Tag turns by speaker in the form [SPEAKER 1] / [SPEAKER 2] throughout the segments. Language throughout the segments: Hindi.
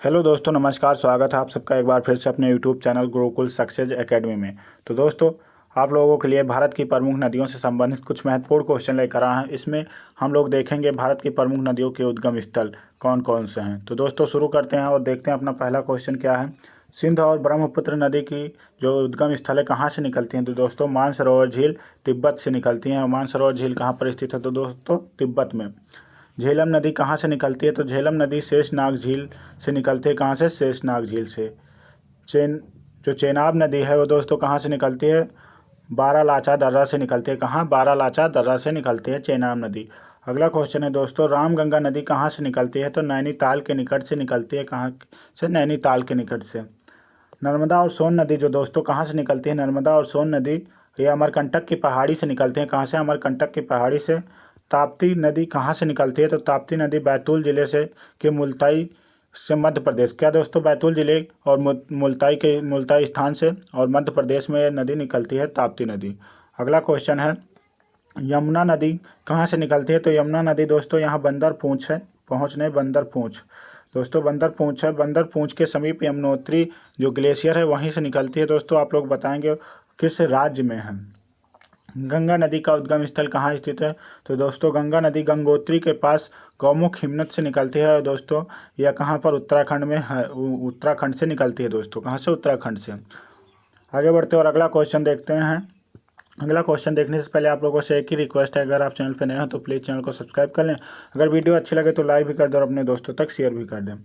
[SPEAKER 1] हेलो दोस्तों, नमस्कार। स्वागत है आप सबका एक बार फिर से अपने YouTube channel Gurukul success academy में। तो दोस्तों, आप लोगों के लिए भारत की प्रमुख नदियों से संबंधित कुछ महत्वपूर्ण क्वेश्चन लेकर आए हैं। इसमें हम लोग देखेंगे भारत की प्रमुख नदियों के उद्गम स्थल कौन कौन से हैं। तो दोस्तों शुरू करते हैं और देखते हैं अपना पहला क्वेश्चन क्या है। सिंध और ब्रह्मपुत्र नदी की जो उद्गम स्थल है कहाँ से निकलती हैं? तो दोस्तों मानसरोवर झील तिब्बत से निकलती हैं। मानसरोवर झील कहाँ पर स्थित है? तो दोस्तों तिब्बत में। झेलम नदी कहाँ से निकलती है? तो झेलम नदी शेषनाग झील से निकलती है। कहाँ से? शेषनाग झील से। चेनाब नदी है वो दोस्तों कहाँ से निकलती है? बारालाचा दर्रा से निकलती है। कहाँ? बारालाचा दर्रा से निकलती है चेनाब नदी। अगला क्वेश्चन है दोस्तों, रामगंगा नदी कहाँ से निकलती है? तो नैनीताल के निकट से निकलती है। कहाँ से? नैनीताल के निकट से। नर्मदा और सोन नदी जो दोस्तों कहाँ से निकलती है? नर्मदा और सोन नदी ये अमरकंटक की पहाड़ी से निकलते हैं। कहाँ से? अमरकंटक की पहाड़ी से। ताप्ती नदी कहाँ से निकलती है? तो ताप्ती नदी बैतूल जिले से के मुल्ताई से मध्य प्रदेश। क्या दोस्तों? बैतूल जिले और मुल्ताई स्थान से और मध्य प्रदेश में यह नदी निकलती है, ताप्ती नदी। अगला क्वेश्चन है, यमुना नदी कहाँ से निकलती है? तो यमुना नदी दोस्तों यहाँ बंदर पूंछ है, पहुँच नहीं, बंदर पूंछ दोस्तों, बंदर पूंछ है। बंदर पूंछ के समीप यमुनोत्री जो ग्लेशियर है वहीं से निकलती है। दोस्तों आप लोग बताएंगे किस राज्य में है। गंगा नदी का उद्गम स्थल कहाँ स्थित है? तो दोस्तों गंगा नदी गंगोत्री के पास गौमुख हिमनद से निकलती है। दोस्तों यह कहाँ पर? उत्तराखंड में है। उत्तराखंड से निकलती है दोस्तों। कहाँ से? उत्तराखंड से। आगे बढ़ते और अगला क्वेश्चन देखते हैं। अगला क्वेश्चन देखने से पहले आप लोगों से एक ही रिक्वेस्ट है, अगर आप चैनल पर नए हो तो प्लीज़ चैनल को सब्सक्राइब कर लें। अगर वीडियो अच्छी लगे तो लाइक भी कर दें और अपने दोस्तों तक शेयर भी कर दें।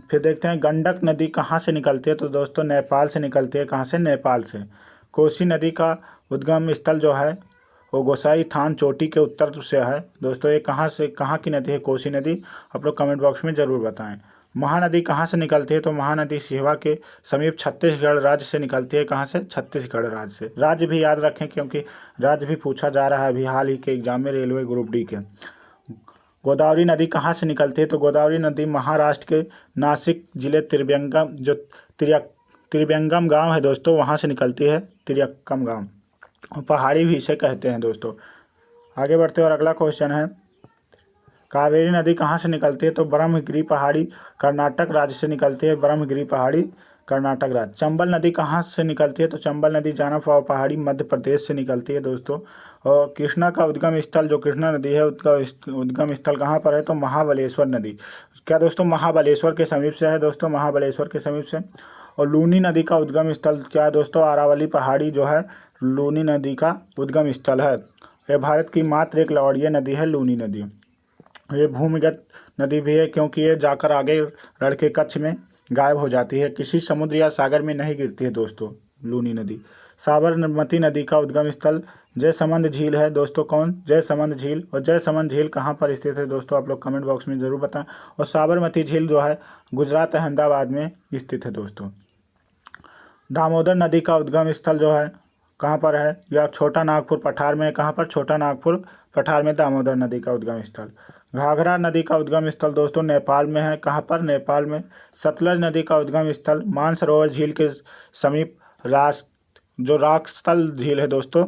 [SPEAKER 1] फिर देखते हैं गंडक नदी कहाँ से निकलती है? तो दोस्तों नेपाल से निकलती है। कहाँ से? नेपाल से। कोसी नदी का उद्गम स्थल जो है वो गोसाई थान चोटी के उत्तर से है। दोस्तों ये कहाँ की नदी है कोसी नदी? आप लोग कमेंट बॉक्स में ज़रूर बताएं। महानदी कहाँ से निकलती है? तो महानदी सिहवा के समीप छत्तीसगढ़ राज्य से निकलती है। कहाँ से? छत्तीसगढ़ राज्य से। राज्य भी याद रखें क्योंकि राज्य भी पूछा जा रहा है अभी हाल ही के एग्जाम में, रेलवे ग्रुप डी के। गोदावरी नदी कहाँ से निकलती है? तो गोदावरी नदी महाराष्ट्र के नासिक जिले त्रिवेंगम गांव है दोस्तों, वहाँ से निकलती है। त्रियक्कम गांव, पहाड़ी भी इसे कहते हैं दोस्तों। आगे बढ़ते और अगला क्वेश्चन है, कावेरी नदी कहाँ से निकलती है? तो ब्रह्मगिरी पहाड़ी कर्नाटक राज्य से निकलती है। ब्रह्मगिरी पहाड़ी कर्नाटक राज्य। चंबल नदी कहाँ से निकलती है? तो चंबल नदी जानाफाव पहाड़ी मध्य प्रदेश से निकलती है दोस्तों। और कृष्णा का उद्गम स्थल जो कृष्णा नदी है उसका उद्गम स्थल कहाँ पर है? तो महाबलेश्वर नदी। क्या दोस्तों? महाबलेश्वर के समीप से है दोस्तों, महाबलेश्वर के समीप से। और लूनी नदी का उद्गम स्थल क्या है दोस्तों? अरावली पहाड़ी जो है लूनी नदी का उद्गम स्थल है। यह भारत की मात्र एक लवणीय नदी है लूनी नदी। ये भूमिगत नदी भी है क्योंकि ये जाकर आगे लड़ के कच्छ में गायब हो जाती है, किसी समुद्र या सागर में नहीं गिरती है दोस्तों लूनी नदी। साबरमती नदी का उद्गम स्थल जयसमंद झील है दोस्तों। कौन? जयसमंद झील। और जयसमंद झील कहाँ पर स्थित है दोस्तों? आप लोग कमेंट बॉक्स में ज़रूर बताएं। और साबरमती झील जो है गुजरात अहमदाबाद में स्थित है दोस्तों। दामोदर नदी का उद्गम स्थल जो है कहाँ पर है? यह छोटा नागपुर पठार में। कहाँ पर? छोटा नागपुर पठार में दामोदर नदी का उद्गम स्थल। घाघरा नदी का उद्गम स्थल दोस्तों नेपाल में है। कहाँ पर? नेपाल में। सतलज नदी का उद्गम स्थल मानसरोवर झील के समीप राक्सताल झील है दोस्तों,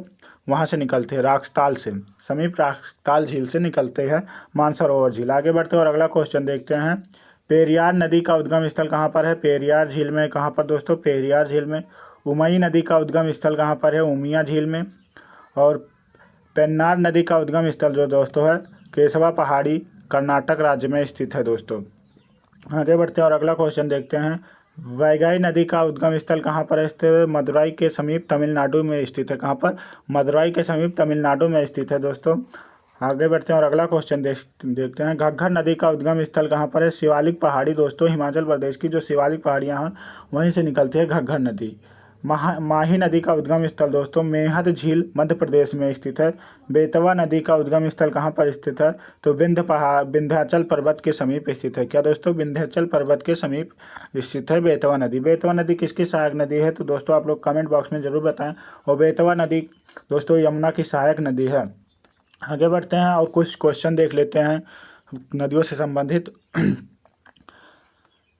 [SPEAKER 1] वहाँ से निकलते हैं। राक्सताल से समीप राक्सताल झील से निकलते हैं मानसरोवर झील। आगे बढ़ते और अगला क्वेश्चन देखते हैं, पेरियार नदी का उद्गम स्थल कहाँ पर है? पेरियार झील में। कहाँ पर दोस्तों? पेरियार झील में। उमई नदी का उद्गम स्थल कहाँ पर है? उमिया झील में। और पेन्नार नदी का उद्गम स्थल जो दोस्तों है केशवा पहाड़ी कर्नाटक राज्य में स्थित है दोस्तों। आगे बढ़ते हैं और अगला क्वेश्चन देखते हैं, वैगाई नदी का उद्गम स्थल कहाँ पर स्थित है? मदुराई के समीप तमिलनाडु में स्थित है। कहाँ पर? मदुराई के समीप तमिलनाडु में स्थित है दोस्तों। आगे बढ़ते हैं और अगला क्वेश्चन देखते हैं, घग्गर नदी का उद्गम स्थल कहाँ पर है? शिवालिक पहाड़ी दोस्तों, हिमाचल प्रदेश की जो शिवालिक पहाड़ियाँ हैं वहीं से निकलती है घग्गर नदी। माही नदी का उद्गम स्थल दोस्तों मेहद झील मध्य प्रदेश में स्थित है। बेतवा नदी का उद्गम स्थल कहाँ पर स्थित है? तो विंध्याचल पर्वत के समीप स्थित है। क्या दोस्तों? विंध्याचल पर्वत के समीप स्थित है बेतवा नदी। बेतवा नदी किसकी सहायक नदी है? तो दोस्तों आप लोग कमेंट बॉक्स में ज़रूर बताएं। और बेतवा नदी दोस्तों यमुना की सहायक नदी है। आगे बढ़ते हैं और कुछ क्वेश्चन देख लेते हैं नदियों से संबंधित।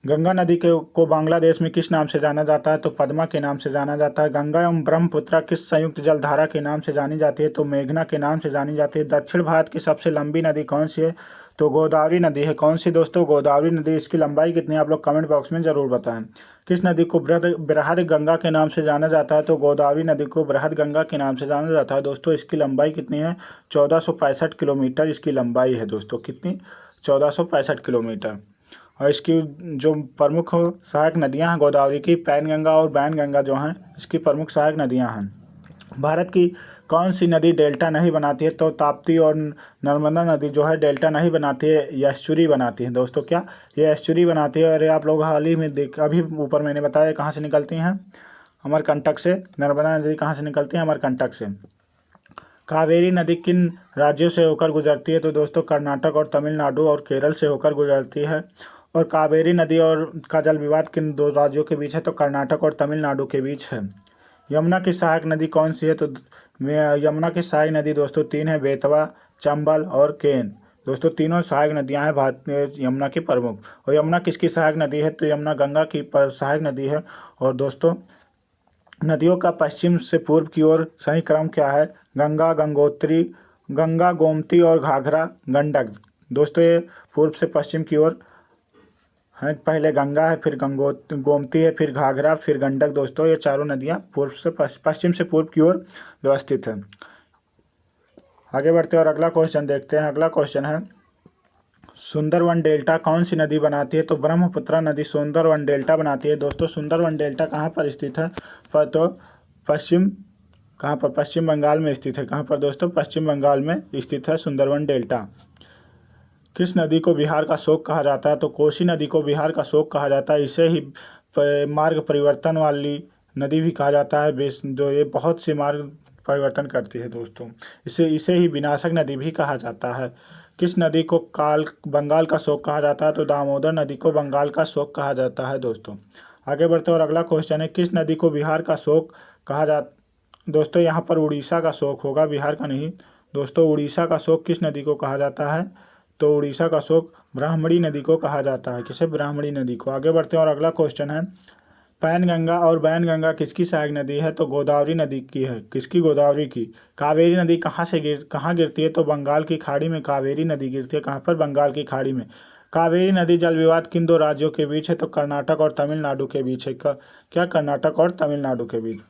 [SPEAKER 1] गंगा नदी को बांग्लादेश में किस नाम से जाना जाता है? तो पद्मा के नाम से जाना जाता है। गंगा एवं ब्रह्मपुत्र किस संयुक्त जलधारा के नाम से जानी जाती है? तो मेघना के नाम से जानी जाती है। दक्षिण भारत की सबसे लंबी नदी कौन सी है? तो गोदावरी नदी है। कौन सी दोस्तों? गोदावरी नदी। इसकी लंबाई कितनी है? आप लोग कमेंट बॉक्स में ज़रूर बताएं। किस नदी को बृहद गंगा के नाम से जाना जाता है? तो गोदावरी नदी को बृहद गंगा के नाम से जाना जाता है दोस्तों। इसकी लंबाई कितनी है? 1465 किलोमीटर इसकी लंबाई है दोस्तों। कितनी? 1465 किलोमीटर। और इसकी जो प्रमुख सहायक नदियां हैं गोदावरी की, पैनगंगा और बैनगंगा जो हैं, इसकी प्रमुख सहायक नदियां हैं। भारत की कौन सी नदी डेल्टा नहीं बनाती है? तो ताप्ती और नर्मदा नदी जो है डेल्टा नहीं बनाती है, ये एस्चुरी बनाती है दोस्तों। क्या? ये एस्चुरी बनाती है। और ये आप लोग हाल ही में अभी ऊपर मैंने बताया कहाँ से निकलती हैं? अमरकंटक से। नर्मदा नदी कहाँ से निकलती है? अमरकंटक से। कावेरी नदी किन राज्यों से होकर गुजरती है? तो दोस्तों कर्नाटक और तमिलनाडु और केरल से होकर गुजरती है। और कावेरी नदी और का जल विवाद किन दो राज्यों के बीच है? तो कर्नाटक और तमिलनाडु के बीच है। यमुना की सहायक नदी कौन सी है? तो यमुना की सहायक नदी दोस्तों 3 है, बेतवा, चंबल और केन। दोस्तों तीनों सहायक नदियां हैं भारत यमुना की प्रमुख। और यमुना किसकी सहायक नदी है? तो यमुना गंगा की सहायक नदी है। और दोस्तों नदियों का पश्चिम से पूर्व की ओर सही क्रम क्या है? गंगा, गंगोत्री, गंगा, गोमती और घाघरा, गंडक। दोस्तों ये पूर्व से पश्चिम की ओर है। पहले गंगा है, फिर गोमती है, फिर घाघरा, फिर गंडक। दोस्तों ये चारों नदियां पूर्व से पश्चिम से पूर्व की ओर व्यवस्थित है। आगे बढ़ते हैं और अगला क्वेश्चन देखते हैं। अगला क्वेश्चन है सुंदरवन डेल्टा कौन सी नदी बनाती है? तो ब्रह्मपुत्र नदी सुंदरवन डेल्टा बनाती है। दोस्तों सुंदरवन डेल्टा कहाँ पर स्थित है? तो पश्चिम बंगाल में स्थित है। कहाँ पर दोस्तों? पश्चिम बंगाल में स्थित है सुंदरवन डेल्टा। किस नदी को बिहार का शोक कहा जाता है? तो कोसी नदी को बिहार का शोक कहा जाता है। इसे ही मार्ग परिवर्तन वाली नदी भी कहा जाता है, जो ये बहुत से मार्ग परिवर्तन करती है दोस्तों। इसे ही विनाशक नदी भी कहा जाता है। किस नदी को बंगाल का शोक कहा जाता है? तो दामोदर नदी को बंगाल का शोक कहा जाता है दोस्तों। आगे बढ़ते और अगला क्वेश्चन है किस नदी को बिहार का शोक कहा जाता? दोस्तों यहाँ पर उड़ीसा का शोक होगा, बिहार का नहीं। दोस्तों उड़ीसा का शोक किस नदी को कहा जाता है? तो उड़ीसा का शोक ब्राह्मणी नदी को कहा जाता है। किसे? ब्राह्मणी नदी को। आगे बढ़ते हैं और अगला क्वेश्चन है पैनगंगा और बैनगंगा किसकी सहायक नदी है? तो गोदावरी नदी की है। किसकी? गोदावरी की। कावेरी नदी कहाँ गिरती है? तो बंगाल की खाड़ी में कावेरी नदी गिरती है। कहाँ पर? बंगाल की खाड़ी में। कावेरी नदी जल विवाद किन दो राज्यों के बीच है? तो कर्नाटक और तमिलनाडु के बीच है। क्या? कर्नाटक और तमिलनाडु के बीच।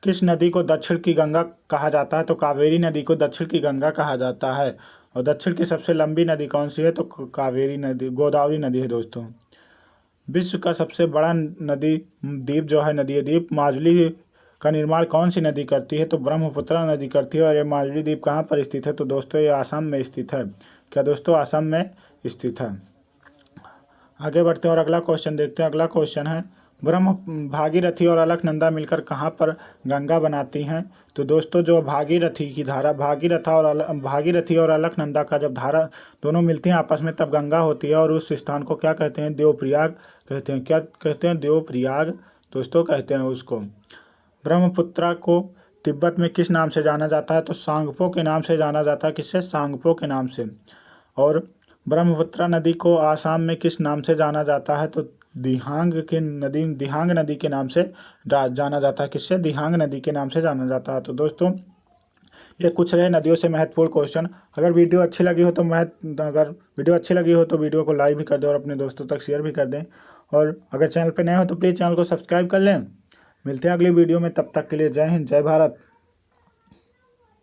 [SPEAKER 1] किस नदी को दक्षिण की गंगा कहा जाता है? तो कावेरी नदी को दक्षिण की गंगा कहा जाता है। और दक्षिण की सबसे लंबी नदी कौन सी है? तो कावेरी नदी, गोदावरी नदी है दोस्तों। विश्व का सबसे बड़ा नदी द्वीप जो है, नदी द्वीप माजुली का निर्माण कौन सी नदी करती है? तो ब्रह्मपुत्र नदी करती है। और ये माजुली द्वीप कहाँ पर स्थित है? तो दोस्तों ये आसाम में स्थित है। क्या दोस्तों? आसाम में स्थित है। आगे बढ़ते हैं और अगला क्वेश्चन देखते हैं। अगला क्वेश्चन है भागीरथी और अलकनंदा मिलकर कहाँ पर गंगा बनाती हैं? तो दोस्तों जो भागीरथी की धारा, भागीरथी और अलकनंदा का जब धारा दोनों मिलती हैं आपस में तब गंगा होती है। और उस स्थान को क्या कहते हैं? देवप्रयाग कहते हैं। क्या कहते हैं? देवप्रयाग दोस्तों कहते हैं उसको। ब्रह्मपुत्र को तिब्बत में किस नाम से जाना जाता है? तो सांगपो के नाम से जाना जाता है। किससे? सांगपो के नाम से। और ब्रह्मपुत्र नदी को आसाम में किस नाम से जाना जाता है? तो दिहांग नदी के नाम से जाना जाता है। किससे? दिहांग नदी के नाम से जाना जाता है। तो दोस्तों ये कुछ रहे नदियों से महत्वपूर्ण क्वेश्चन। अगर वीडियो अच्छी लगी हो तो वीडियो को लाइक भी कर दें और अपने दोस्तों तक शेयर भी कर दें। और अगर चैनल पर नए हो तो प्लीज़ चैनल को सब्सक्राइब कर लें। मिलते हैं अगली वीडियो में, तब तक के लिए जय हिंद, जय भारत।